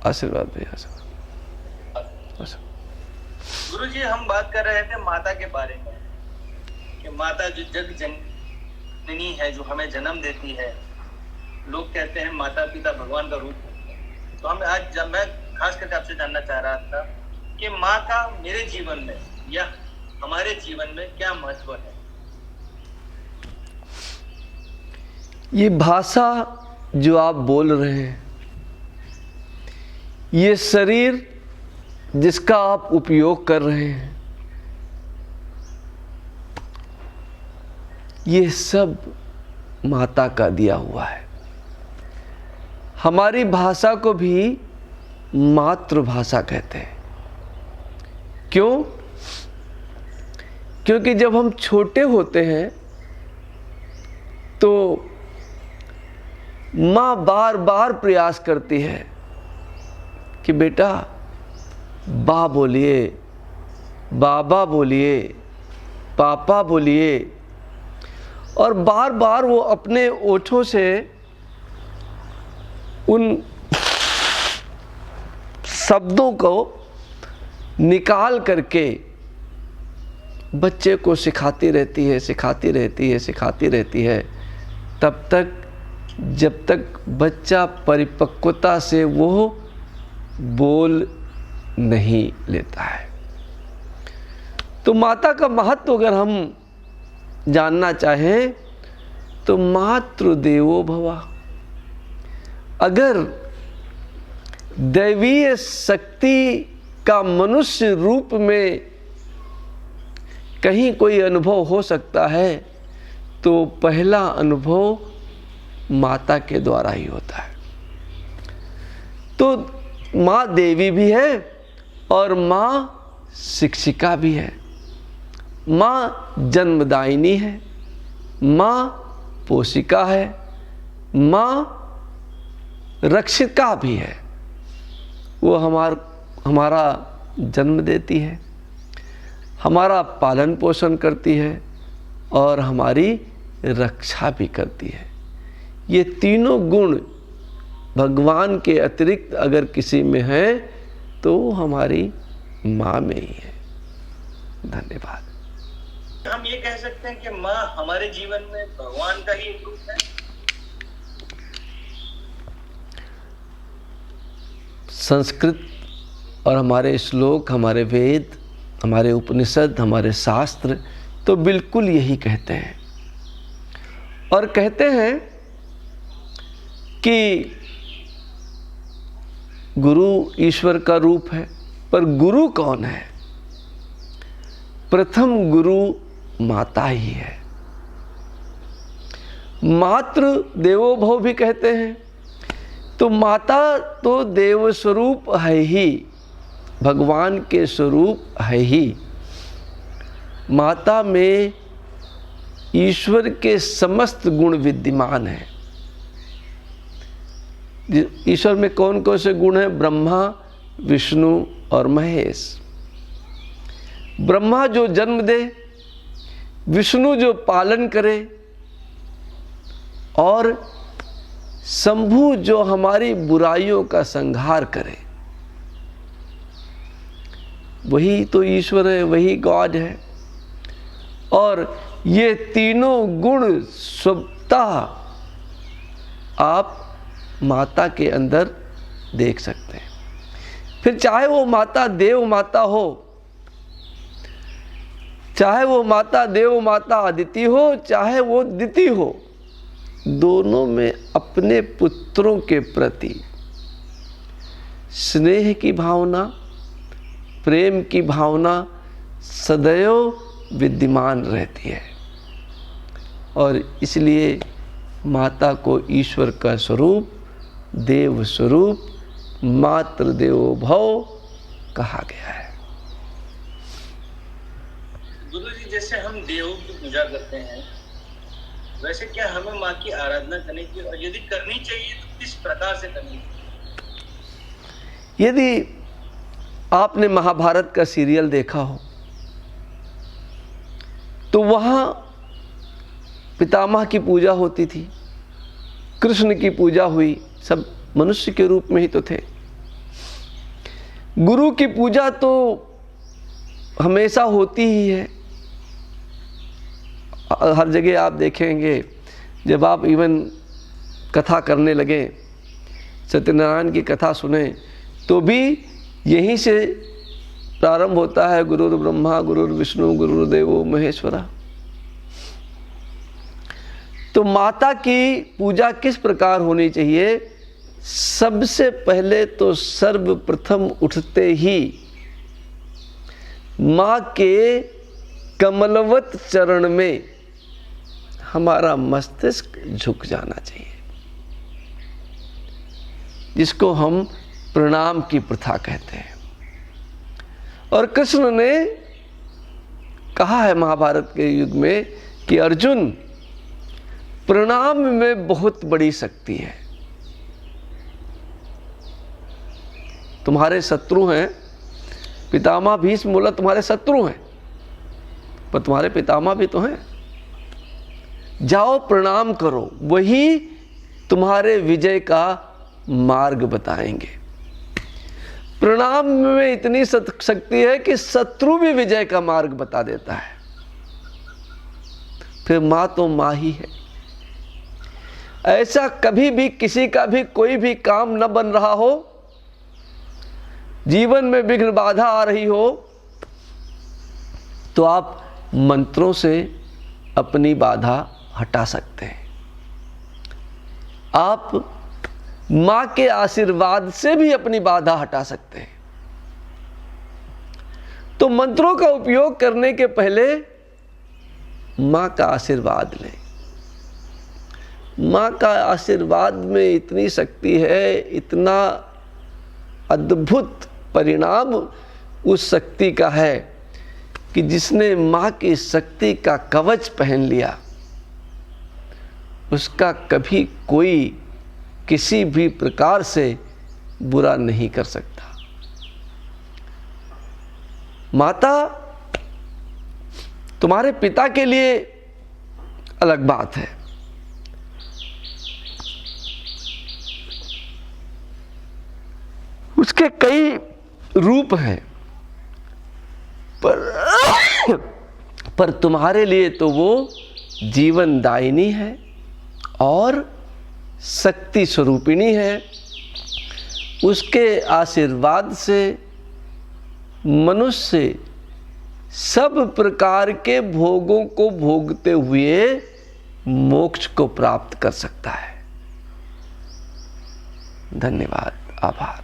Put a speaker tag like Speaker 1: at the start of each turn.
Speaker 1: आशीर्वाद भैया।
Speaker 2: गुरु जी, हम बात कर रहे थे माता के बारे में कि माता जो जग जननी है, जो हमें जन्म देती है। लोग कहते हैं माता पिता भगवान का रूप है। तो हम आज मैं खास करके आपसे जानना चाह रहा था कि माँ का मेरे जीवन में या हमारे जीवन में क्या महत्व है।
Speaker 1: ये भाषा जो आप बोल रहे हैं, ये शरीर जिसका आप उपयोग कर रहे हैं, ये सब माता का दिया हुआ है। हमारी भाषा को भी मातृभाषा कहते हैं। क्यों? क्योंकि जब हम छोटे होते हैं तो माँ बार बार प्रयास करती है कि बेटा बा बोलिए, बाबा बोलिए, पापा बोलिए, और बार बार वो अपने ओठों से उन शब्दों को निकाल करके बच्चे को सिखाती रहती है, सिखाती रहती है, सिखाती रहती है, तब तक जब तक बच्चा परिपक्वता से वो बोल नहीं लेता है। तो माता का महत्व अगर हम जानना चाहें तो मातृदेवो भव। अगर दैवीय शक्ति का मनुष्य रूप में कहीं अनुभव हो सकता है तो पहला अनुभव माता के द्वारा ही होता है। तो माँ देवी भी है और माँ शिक्षिका भी है, माँ जन्मदायिनी है, माँ पोषिका है, माँ रक्षिका भी है। वो हमारा जन्म देती है, हमारा पालन पोषण करती है और हमारी रक्षा भी करती है। ये तीनों गुण भगवान के अतिरिक्त अगर किसी में है तो हमारी माँ में ही है। धन्यवाद।
Speaker 2: हम ये कह सकते हैं कि माँ हमारे जीवन में भगवान का ही एक रूप है।
Speaker 1: संस्कृत और हमारे श्लोक, हमारे वेद, हमारे उपनिषद, हमारे शास्त्र तो बिल्कुल यही कहते हैं। और कहते हैं कि गुरु ईश्वर का रूप है, पर गुरु कौन है? प्रथम गुरु माता ही है। मातृ देवो भव भी कहते हैं। तो माता तो देव स्वरूप है ही, भगवान के स्वरूप है ही। माता में ईश्वर के समस्त गुण विद्यमान हैं। ईश्वर में कौन कौन से गुण हैं? ब्रह्मा, विष्णु और महेश। ब्रह्मा जो जन्म दे, विष्णु जो पालन करे, और शंभु जो हमारी बुराइयों का संहार करे। वही तो ईश्वर है, वही गॉड है। और ये तीनों गुण स्वतः आप माता के अंदर देख सकते हैं। फिर चाहे वो माता देव माता हो, चाहे वो माता देव माता अदिति हो, चाहे वो दिति हो, दोनों में अपने पुत्रों के प्रति स्नेह की भावना, प्रेम की भावना सदैव विद्यमान रहती है। और इसलिए माता को ईश्वर का स्वरूप, देव स्वरूप, मातृदेवो भव कहा गया है।
Speaker 2: गुरु जी, जैसे हम देवों की पूजा करते हैं, वैसे क्या हमें माँ की आराधना करनी चाहिए, और यदि करनी चाहिए तो किस प्रकार से करनी चाहिए?
Speaker 1: यदि आपने महाभारत का सीरियल देखा हो तो वहाँ पितामह की पूजा होती थी, कृष्ण की पूजा हुई, सब मनुष्य के रूप में ही तो थे। गुरु की पूजा तो हमेशा होती ही है। हर जगह आप देखेंगे, जब आप इवन कथा करने लगे, सत्यनारायण की कथा सुने, तो भी यहीं से प्रारंभ होता है, गुरुर् ब्रह्मा गुरुर् विष्णु गुरुर्देवो महेश्वरा। तो माता की पूजा किस प्रकार होनी चाहिए? सबसे पहले तो सर्वप्रथम उठते ही माँ के कमलवत चरण में हमारा मस्तिष्क झुक जाना चाहिए, जिसको हम प्रणाम की प्रथा कहते हैं। और कृष्ण ने कहा है महाभारत के युग में कि अर्जुन, प्रणाम में बहुत बड़ी शक्ति है। तुम्हारे शत्रु हैं, पितामह भीष्म बोला तुम्हारे शत्रु हैं, पर तुम्हारे पितामह भी तो हैं। जाओ प्रणाम करो, वही तुम्हारे विजय का मार्ग बताएंगे। प्रणाम में इतनी शक्ति है कि शत्रु भी विजय का मार्ग बता देता है। फिर माँ तो माँ ही है। ऐसा कभी भी किसी का भी कोई भी काम न बन रहा हो, जीवन में विघ्न बाधा आ रही हो, तो आप मंत्रों से अपनी बाधा हटा सकते हैं। आप मां के आशीर्वाद से भी अपनी बाधा हटा सकते हैं। तो मंत्रों का उपयोग करने के पहले मां का आशीर्वाद लें। मां का आशीर्वाद में इतनी शक्ति है, इतना अद्भुत परिणाम उस शक्ति का है कि जिसने मां की शक्ति का कवच पहन लिया, उसका कभी कोई किसी भी प्रकार से बुरा नहीं कर सकता। माता तुम्हारे पिता के लिए अलग बात है, उसके कई रूप हैं, पर तुम्हारे लिए तो वो जीवनदायिनी है और शक्ति स्वरूपिणी है। उसके आशीर्वाद से मनुष्य सब प्रकार के भोगों को भोगते हुए मोक्ष को प्राप्त कर सकता है। धन्यवाद, आभार।